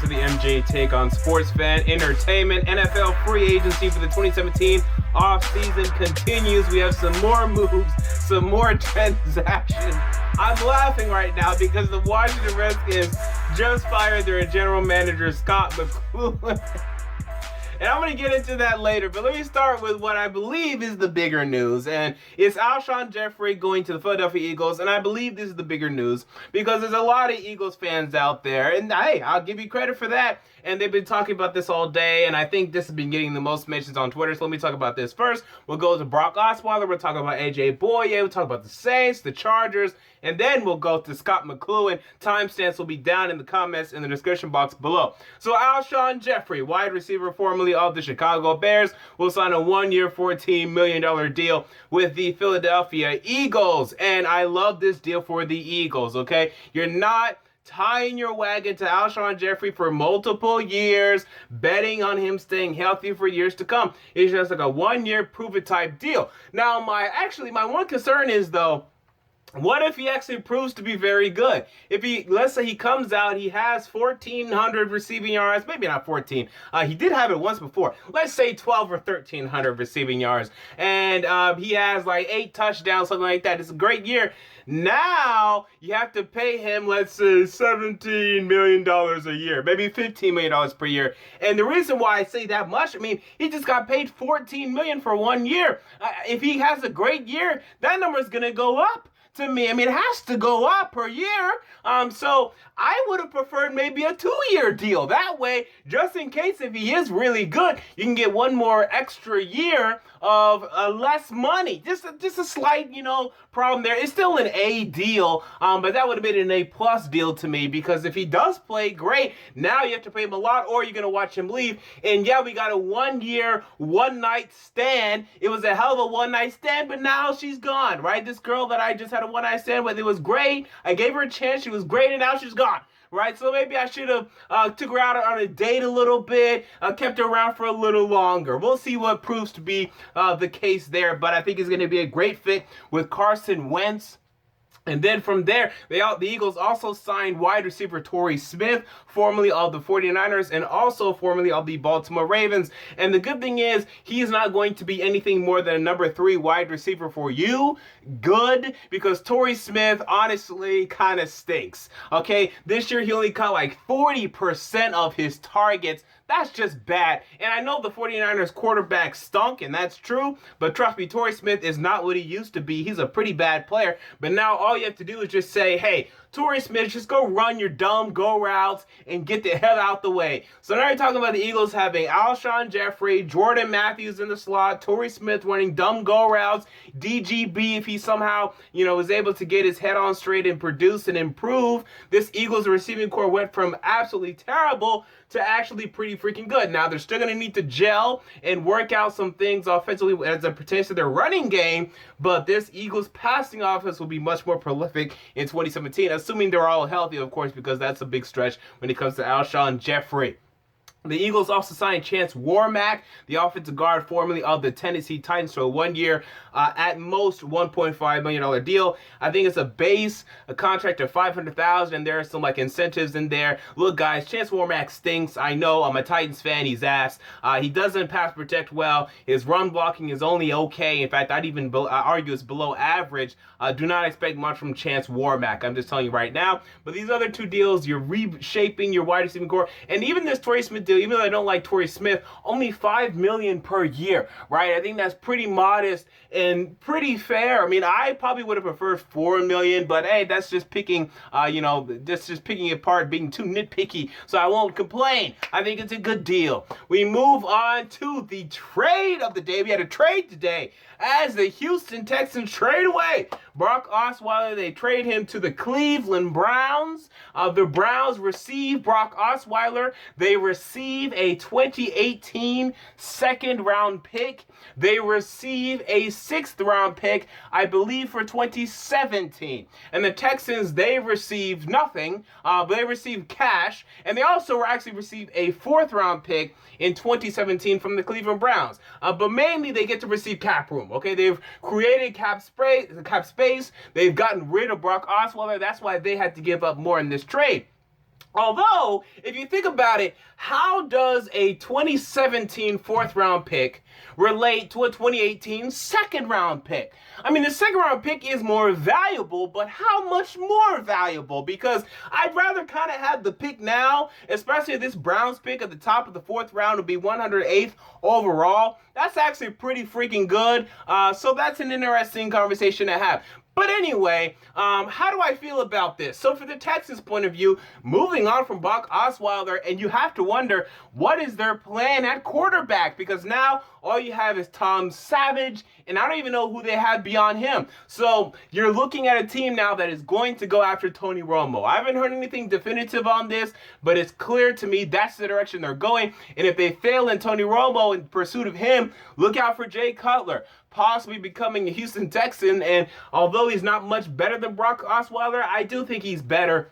to the MJ Take on Sports Fan Entertainment. NFL free agency for the 2017 offseason continues. We have some more moves, some more transactions. I'm laughing right now because the Washington Redskins just fired their general manager, Scot McCloughan. And I'm going to get into that later, but let me start with what I believe is the bigger news. And it's Alshon Jeffery going to the Philadelphia Eagles, and I believe this is the bigger news because there's a lot of Eagles fans out there, and hey, I'll give you credit for that. And they've been talking about this all day, and I think this has been getting the most mentions on Twitter, so let me talk about this first. We'll go to Brock Osweiler, we'll talk about Bouye, we'll talk about the Saints, the Chargers, and then we'll go to Scot McCloughan. Timestamps will be down in the comments in the description box below. So Alshon Jeffery, wide receiver formerly of the Chicago Bears, will sign a one-year, $14 million deal with the Philadelphia Eagles. And I love this deal for the Eagles, okay? You're not tying your wagon to Alshon Jeffery for multiple years, betting on him staying healthy for years to come. It's just like a one-year prove-it type deal. Now, my one concern is, though, what if he actually proves to be very good? If let's say he comes out, he has 1,400 receiving yards, maybe not 14. He did have it once before. Let's say 12 or 1,300 receiving yards. And he has like 8 touchdowns, something like that. It's a great year. Now you have to pay him, let's say, $17 million a year, maybe $15 million per year. And the reason why I say that much, I mean, he just got paid $14 million for 1 year. If he has a great year, that number is going to go up. To me, I mean, it has to go up per year. So I would have preferred maybe a 2-year deal. That way, just in case if he is really good, you can get one more extra year of less money. Just a slight, problem there. It's still an A deal, but that would have been an A+ deal to me because if he does play great, now you have to pay him a lot or you're going to watch him leave. And yeah, we got a 1-year, one-night stand. It was a hell of a one-night stand, but now she's gone, right? This girl that I just had a one-night stand with, it was great. I gave her a chance. She was great, and now she's gone. Right, so maybe I should have took her out on a date a little bit, kept her around for a little longer. We'll see what proves to be the case there, but I think it's going to be a great fit with Carson Wentz. And then from there, the Eagles also signed wide receiver Torrey Smith, formerly of the 49ers and also formerly of the Baltimore Ravens. And the good thing is, he's not going to be anything more than a number 3 wide receiver for you. Good, because Torrey Smith honestly kind of stinks. Okay, this year he only caught like 40% of his targets. That's just bad. And I know the 49ers quarterback stunk, and that's true. But trust me, Torrey Smith is not what he used to be. He's a pretty bad player. But now all you have to do is just say, hey, Torrey Smith, just go run your dumb go routes and get the hell out the way. So now you're talking about the Eagles having Alshon Jeffery, Jordan Matthews in the slot, Torrey Smith running dumb go routes, DGB if he somehow, was able to get his head on straight and produce and improve. This Eagles receiving core went from absolutely terrible to actually pretty freaking good. Now, they're still going to need to gel and work out some things offensively as it pertains to their running game, but this Eagles passing offense will be much more prolific in 2017, assuming they're all healthy, of course, because that's a big stretch when it comes to Alshon Jeffery. The Eagles also signed Chance Warmack, the offensive guard formerly of the Tennessee Titans, to a 1-year, at most $1.5 million deal. I think it's a contract of $500,000, and there are some incentives in there. Look, guys, Chance Warmack stinks. I know. I'm a Titans fan. He's ass. He doesn't pass protect well. His run blocking is only okay. In fact, I'd even argue it's below average. Do not expect much from Chance Warmack. I'm just telling you right now. But these other 2 deals, you're reshaping your wide receiving core, and even this Torrey Smith deal, even though I don't like Torrey Smith, only $5 million per year, right? I think that's pretty modest and pretty fair. I mean, I probably would have preferred $4 million, but hey, that's just picking, that's just picking apart, being too nitpicky, so I won't complain. I think it's a good deal. We move on to the trade of the day. We had a trade today as the Houston Texans trade away Brock Osweiler. They trade him to the Cleveland Browns. The Browns receive Brock Osweiler. They receive a 2018 second-round pick. They receive a 6th-round pick, I believe, for 2017. And the Texans, they received nothing. But they received cash. And they also actually received a 4th-round pick in 2017 from the Cleveland Browns. But mainly, they get to receive cap room. Okay, they've created cap space. They've gotten rid of Brock Osweiler. That's why they had to give up more in this trade. Although, if you think about it, how does a 2017 fourth round pick relate to a 2018 second round pick? I mean, the second round pick is more valuable, but how much more valuable? Because I'd rather kind of have the pick now, especially this Browns pick at the top of the fourth round would be 108th overall. That's actually pretty freaking good. So that's an interesting conversation to have. But anyway, how do I feel about this? So for the Texans' point of view, moving on from Brock Osweiler, and you have to wonder, what is their plan at quarterback? Because now all you have is Tom Savage, and I don't even know who they have beyond him. So you're looking at a team now that is going to go after Tony Romo. I haven't heard anything definitive on this, but it's clear to me that's the direction they're going. And if they fail in Tony Romo in pursuit of him, look out for Jay Cutler, possibly becoming a Houston Texan. And although he's not much better than Brock Osweiler, I do think he's better.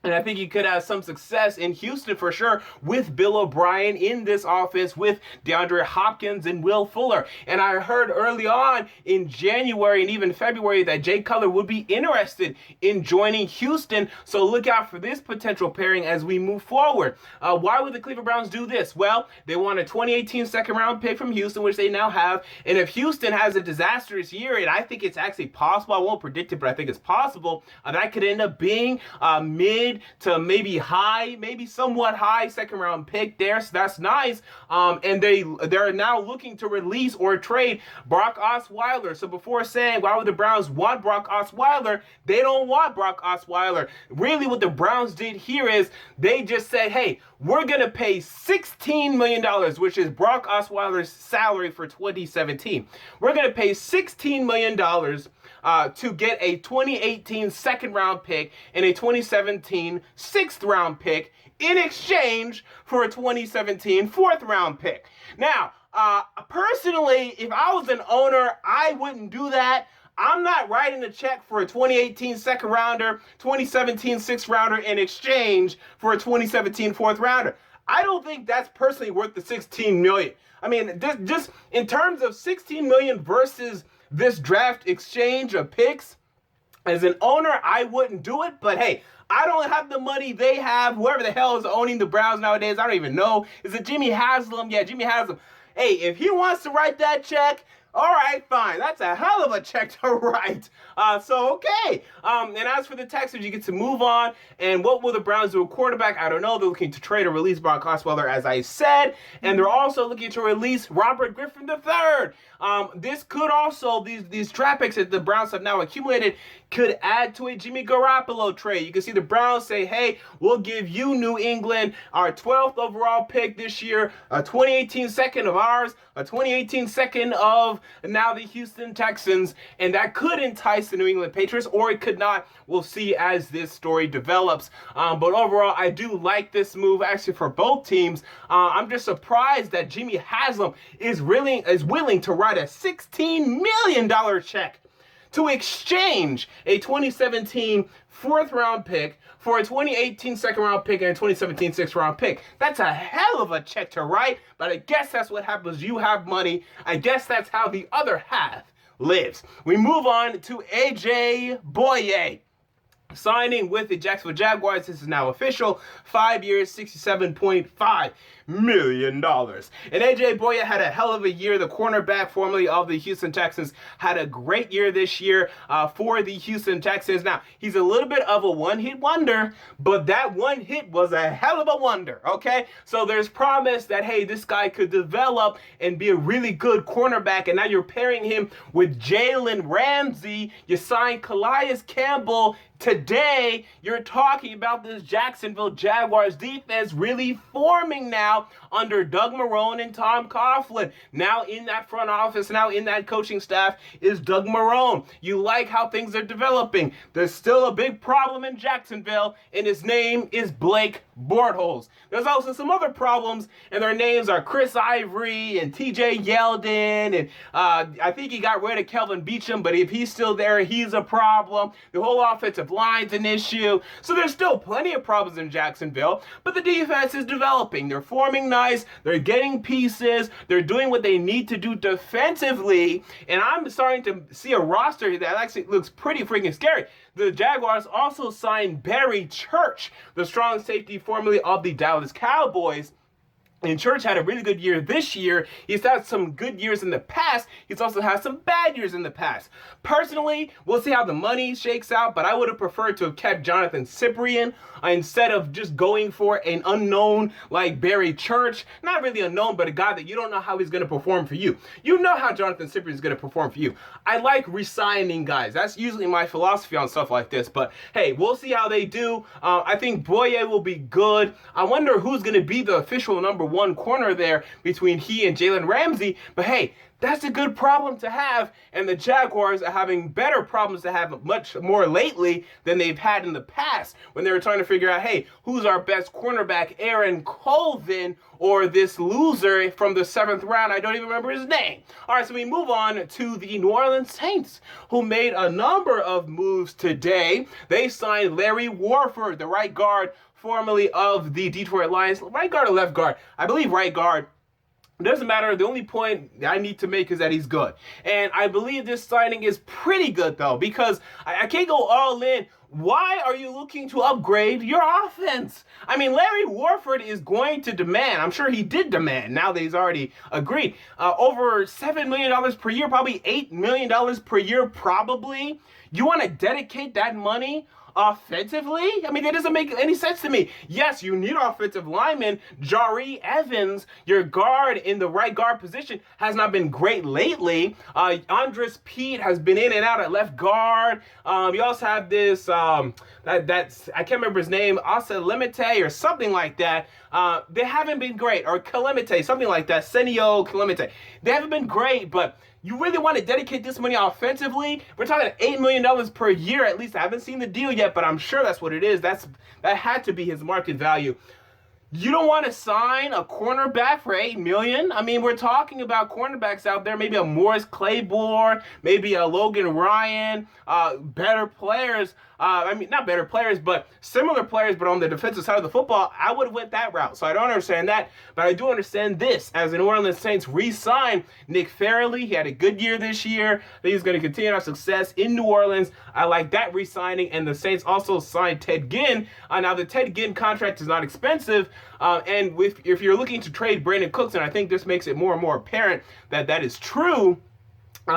And I think he could have some success in Houston for sure with Bill O'Brien in this offense with DeAndre Hopkins and Will Fuller. And I heard early on in January and even February that Jay Cutler would be interested in joining Houston. So look out for this potential pairing as we move forward. Why would the Cleveland Browns do this? Well, they want a 2018 second round pick from Houston, which they now have. And if Houston has a disastrous year, and I think it's actually possible, I won't predict it, but I think it's possible, that could end up being mid to maybe high, maybe somewhat high second round pick there. So that's nice. And they're now looking to release or trade Brock Osweiler. So before saying why would the Browns want Brock Osweiler, they don't want Brock Osweiler. Really what the Browns did here is they just said, hey, we're going to pay $16 million, which is Brock Osweiler's salary for 2017. We're going to pay $16 million to get a 2018 second round pick and a 2017 sixth round pick in exchange for a 2017 fourth round pick. Now, personally, if I was an owner, I wouldn't do that. I'm not writing a check for a 2018 second rounder, 2017 sixth rounder in exchange for a 2017 fourth rounder. I don't think that's personally worth the $16 million. I mean, just in terms of $16 million versus this draft exchange of picks, as an owner, I wouldn't do it. But hey, I don't have the money they have. Whoever the hell is owning the Browns nowadays, I don't even know. Is it Jimmy Haslam? Yeah, Jimmy Haslam. Hey, if he wants to write that check, all right, fine. That's a hell of a check to write. Okay. And as for the Texans, you get to move on. And what will the Browns do at quarterback? I don't know. They're looking to trade or release Brock Osweiler, as I said. And they're also looking to release Robert Griffin III. This could also, these draft picks that the Browns have now accumulated could add to a Jimmy Garoppolo trade. You can see the Browns say, hey, we'll give you, New England, our 12th overall pick this year, a 2018 second of ours, a 2018 second of now the Houston Texans, and that could entice the New England Patriots, or it could not. We'll see as this story develops. But overall, I do like this move actually for both teams. I'm just surprised that Jimmy Haslam is willing to write a $16 million check to exchange a 2017 fourth round pick for a 2018 second round pick and a 2017 sixth round pick. That's a hell of a check to write, but I guess that's what happens. You have money. I guess that's how the other half lives. We move on to AJ Bouye. Signing with the Jacksonville Jaguars. This is now official. 5 years, $67.5 million. And AJ Bouye had a hell of a year. The cornerback formerly of the Houston Texans had a great year this year for the Houston Texans. Now, he's a little bit of a one-hit wonder, but that one hit was a hell of a wonder, okay? So there's promise that, hey, this guy could develop and be a really good cornerback, and now you're pairing him with Jalen Ramsey. You signed Calais Campbell. Today, you're talking about this Jacksonville Jaguars defense really forming now under Doug Marrone and Tom Coughlin. Now in that front office, now in that coaching staff is Doug Marrone. You like how things are developing. There's still a big problem in Jacksonville, and his name is Blake Bortles. There's also some other problems, and their names are Chris Ivory and TJ Yeldon, and I think he got rid of Kelvin Beachum, but if he's still there, he's a problem. The whole offensive line's an issue. So there's still plenty of problems in Jacksonville, but the defense is developing. They're forming nice. They're getting pieces. They're doing what they need to do defensively, and I'm starting to see a roster that actually looks pretty freaking scary. the Jaguars also signed Barry Church, the strong safety formerly of the Dallas Cowboys. And Church had a really good year this year. He's had some good years in the past. He's also had some bad years in the past. Personally, we'll see how the money shakes out, but I would have preferred to have kept Jonathan Cyprien instead of just going for an unknown like Barry Church. Not really unknown, but a guy that you don't know how he's going to perform for you. You know how Jonathan Cyprien is going to perform for you. I like re-signing guys. That's usually my philosophy on stuff like this. But hey, we'll see how they do. I think Bouye will be good. I wonder who's going to be the official number one corner there between he and Jalen Ramsey. But hey, that's a good problem to have, and the Jaguars are having better problems to have much more lately than they've had in the past when they were trying to figure out, hey, who's our best cornerback, Aaron Colvin or this loser from the 7th round? I don't even remember his name. All right, so we move on to the New Orleans Saints, who made a number of moves today. They signed Larry Warford, the right guard formerly of the Detroit Lions. Right guard or left guard? I believe right guard. It doesn't matter. The only point I need to make is that he's good. And I believe this signing is pretty good, though, because I can't go all in. Why are you looking to upgrade your offense? I mean, Larry Warford is going to demand, I'm sure he did demand, now that he's already agreed, over $7 million per year, probably $8 million per year, probably. You want to dedicate that money offensively? I mean, that doesn't make any sense to me. Yes, you need offensive linemen. Jahri Evans, your guard in the right guard position, has not been great lately. Andres Pete has been in and out at left guard. You also have this, that's I can't remember his name, Limite or something like that. They haven't been great, or Calamite, something like that, Senio Calamite. They haven't been great, but you really want to dedicate this money offensively? We're talking $8 million per year at least. I haven't seen the deal yet, but I'm sure that's what it is. That had to be his market value. You don't want to sign a cornerback for $8 million? I mean, we're talking about cornerbacks out there, maybe a Morris Claiborne, maybe a Logan Ryan, better players. I mean, not better players, but similar players, but on the defensive side of the football. I would have went that route. So I don't understand that, but I do understand this. As the New Orleans Saints re-signed Nick Fairley, he had a good year this year. I think he's going to continue our success in New Orleans. I like that re-signing, and the Saints also signed Ted Ginn. Now, the Ted Ginn contract is not expensive, and if you're looking to trade Brandon Cooks, and I think this makes it more and more apparent that that is true,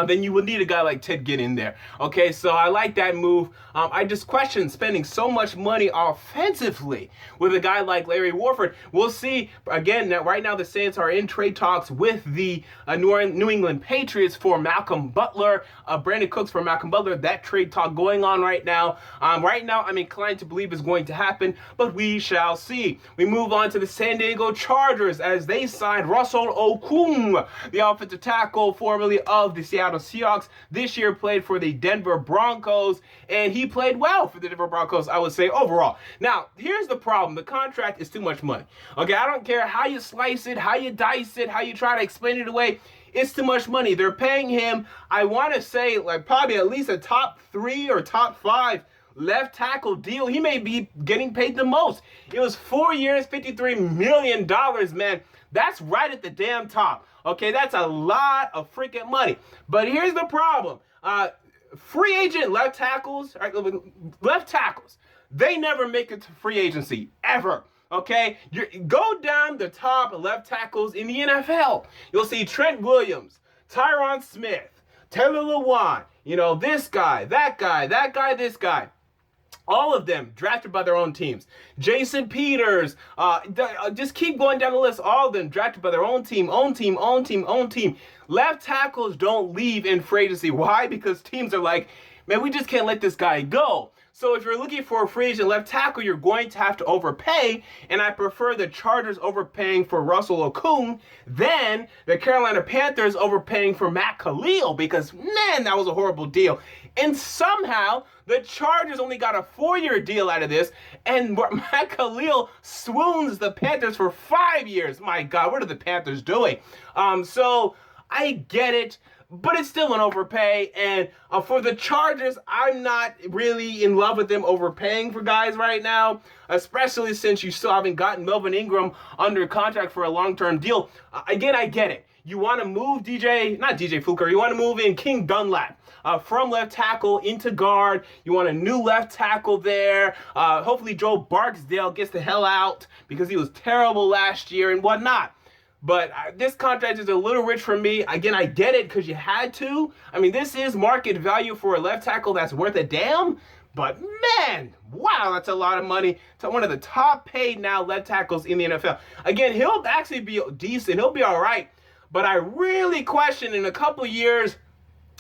then you would need a guy like Ted Ginn in there. Okay, so I like that move. I just question spending so much money offensively with a guy like Larry Warford. We'll see. Again, right now the Saints are in trade talks with the New England Patriots for Malcolm Butler. Brandon Cooks for Malcolm Butler. That trade talk going on right now. Right now, I'm inclined to believe is going to happen, but we shall see. We move on to the San Diego Chargers as they signed Russell Okung, the offensive tackle formerly of the Seattle Seahawks. This year played for the Denver Broncos, and he played well for the Denver Broncos, I would say, overall. Now, here's the problem. The contract is too much money. Okay, I don't care how you slice it, how you dice it, how you try to explain it away. It's too much money. They're paying him, I want to say, like probably at least a top 3 or top 5 left tackle deal. He may be getting paid the most. It was 4 years, $53 million, man. That's right at the damn top. Okay, that's a lot of freaking money. But here's the problem. Free agent left tackles, they never make it to free agency, ever. Okay, go down the top left tackles in the NFL. You'll see Trent Williams, Tyron Smith, Taylor Lewan, this guy, that guy, this guy. All of them drafted by their own teams. Jason Peters, just keep going down the list. All of them drafted by their own team. Left tackles don't leave in free agency. Why? Because teams are like, man, we just can't let this guy go. So if you're looking for a free agent left tackle, you're going to have to overpay, and I prefer the Chargers overpaying for Russell Okung than the Carolina Panthers overpaying for Matt Kalil, because, man, that was a horrible deal. And somehow, the Chargers only got a 4-year deal out of this, and Matt Kalil swoons the Panthers for 5 years. My God, what are the Panthers doing? So I get it, but it's still an overpay, and for the Chargers, I'm not really in love with them overpaying for guys right now, especially since you still haven't gotten Melvin Ingram under contract for a long-term deal. Again, I get it. you want to move not DJ Fluker, you want to move in King Dunlap. From left tackle into guard. You want a new left tackle there. Hopefully Joe Barksdale gets the hell out because he was terrible last year and whatnot. But this contract is a little rich for me. Again, I get it because you had to. I mean, this is market value for a left tackle that's worth a damn. But man, wow, that's a lot of money to one of the top paid now left tackles in the NFL. Again, he'll actually be decent. He'll be all right. But I really question in a couple of years,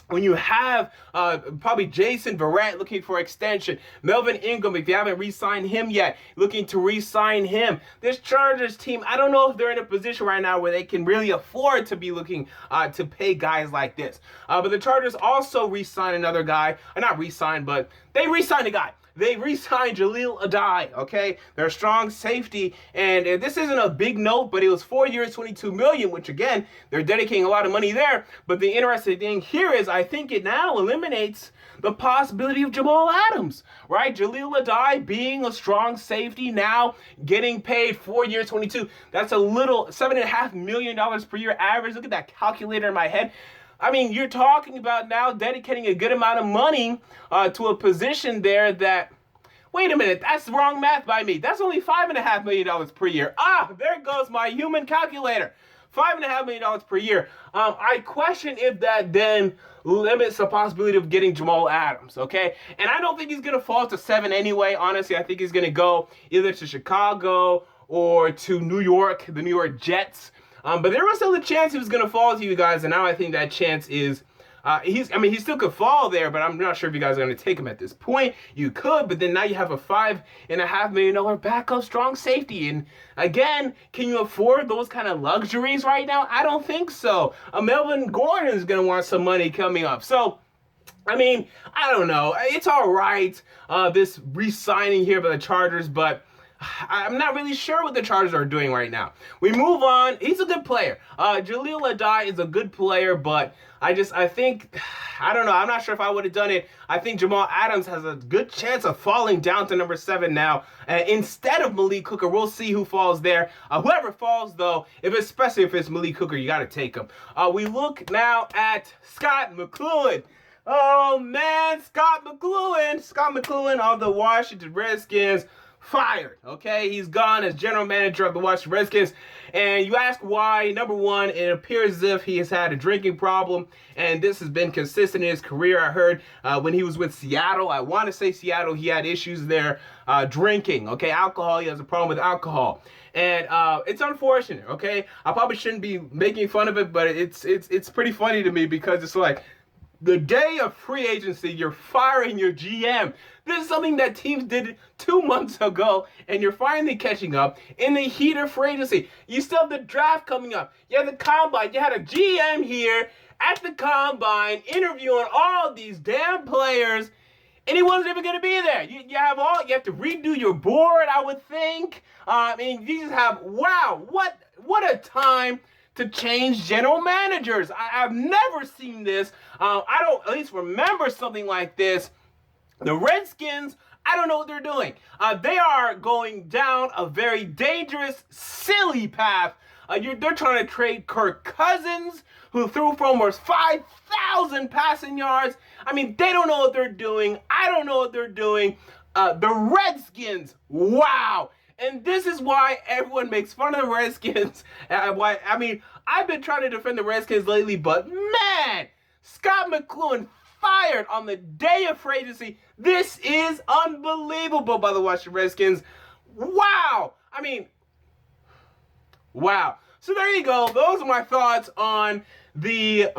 when you have probably Jason Verrett looking for extension, Melvin Ingram, if you haven't re-signed him yet, looking to re-sign him. This Chargers team, I don't know if they're in a position right now where they can really afford to be looking to pay guys like this. But the Chargers also re-signed another guy. Not re-signed, but they re-signed a guy. They re-signed Jahleel Addae, okay? They're a strong safety, and this isn't a big note, but it was 4 years, $22 million, which again, they're dedicating a lot of money there. But the interesting thing here is I think it now eliminates the possibility of Jamal Adams, right? Jahleel Addae being a strong safety now, getting paid 4 years, 22. That's a little $7.5 million per year average. Look at that calculator in my head. I mean, you're talking about now dedicating a good amount of money to a position there that, wait a minute, that's wrong math by me. That's only $5.5 million per year. There goes my human calculator. $5.5 million per year. I question if that then limits the possibility of getting Jamal Adams, okay? And I don't think he's going to fall to 7 anyway. Honestly, I think he's going to go either to Chicago or to New York, the New York Jets. But there was still a chance he was going to fall to you guys, and now I think that chance is, he still could fall there, but I'm not sure if you guys are going to take him at this point. You could, but then now you have a $5.5 million backup strong safety, and again, can you afford those kind of luxuries right now? I don't think so. Melvin Gordon is going to want some money coming up, so I mean, I don't know. It's all right, this re-signing here by the Chargers, but I'm not really sure what the Chargers are doing right now. We move on. He's a good player. Jahleel Addae is a good player, but I think, I don't know. I'm not sure if I would have done it. I think Jamal Adams has a good chance of falling down to number 7 now instead of Malik Hooker. We'll see who falls there. Whoever falls, though, especially if it's Malik Hooker, you got to take him. We look now at Scot McCloughan. Oh, man, Scot McCloughan of the Washington Redskins. Fired, okay? He's gone as general manager of the Washington Redskins. And you ask why. Number one, it appears as if he has had a drinking problem, and this has been consistent in his career. I heard when he was with Seattle, I want to say Seattle, he had issues there drinking, okay? Alcohol, he has a problem with alcohol. And it's unfortunate, okay? I probably shouldn't be making fun of it, but it's pretty funny to me because it's like, the day of free agency, you're firing your GM. This is something that teams did 2 months ago, and you're finally catching up in the heat of free agency. You still have the draft coming up. You have the combine. You had a GM here at the combine interviewing all these damn players, and he wasn't even going to be there. You have to redo your board, I would think. And you just have, wow, what a time to change general managers. I've never seen this. I don't at least remember something like this. The Redskins, I don't know what they're doing. They are going down a very dangerous, silly path. They're trying to trade Kirk Cousins, who threw for almost 5,000 passing yards. I mean, they don't know what they're doing. I don't know what they're doing. The Redskins, wow. And this is why everyone makes fun of the Redskins. I've been trying to defend the Redskins lately, but man, Scot McCloughan fired on the day of free agency. This is unbelievable by the Washington Redskins. Wow. Wow. So there you go. Those are my thoughts on the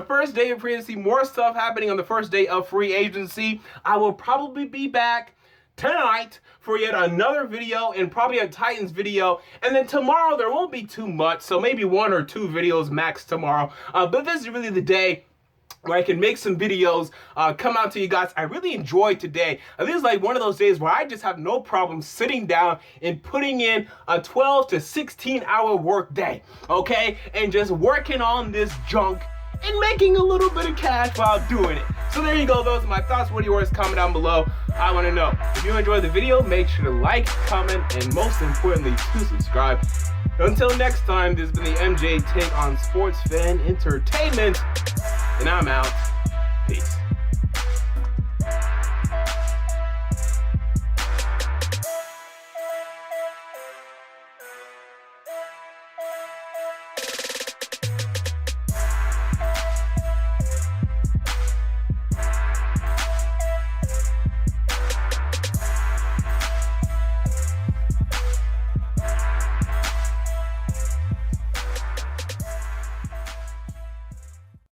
first day of free agency. More stuff happening on the first day of free agency. I will probably be back tonight for yet another video and probably a Titans video, and then tomorrow there won't be too much, so maybe 1 or 2 videos max tomorrow, but this is really the day where I can make some videos, come out to you guys. I really enjoyed today. This is like one of those days where I just have no problem sitting down and putting in a 12 to 16 hour work day, okay, and just working on this junk and making a little bit of cash while doing it. So there you go, those are my thoughts. What are yours? Comment down below. I want to know. If you enjoyed the video, make sure to like, comment, and most importantly, to subscribe. Until next time, this has been the MJ Take on Sports Fan Entertainment, and I'm out. Peace.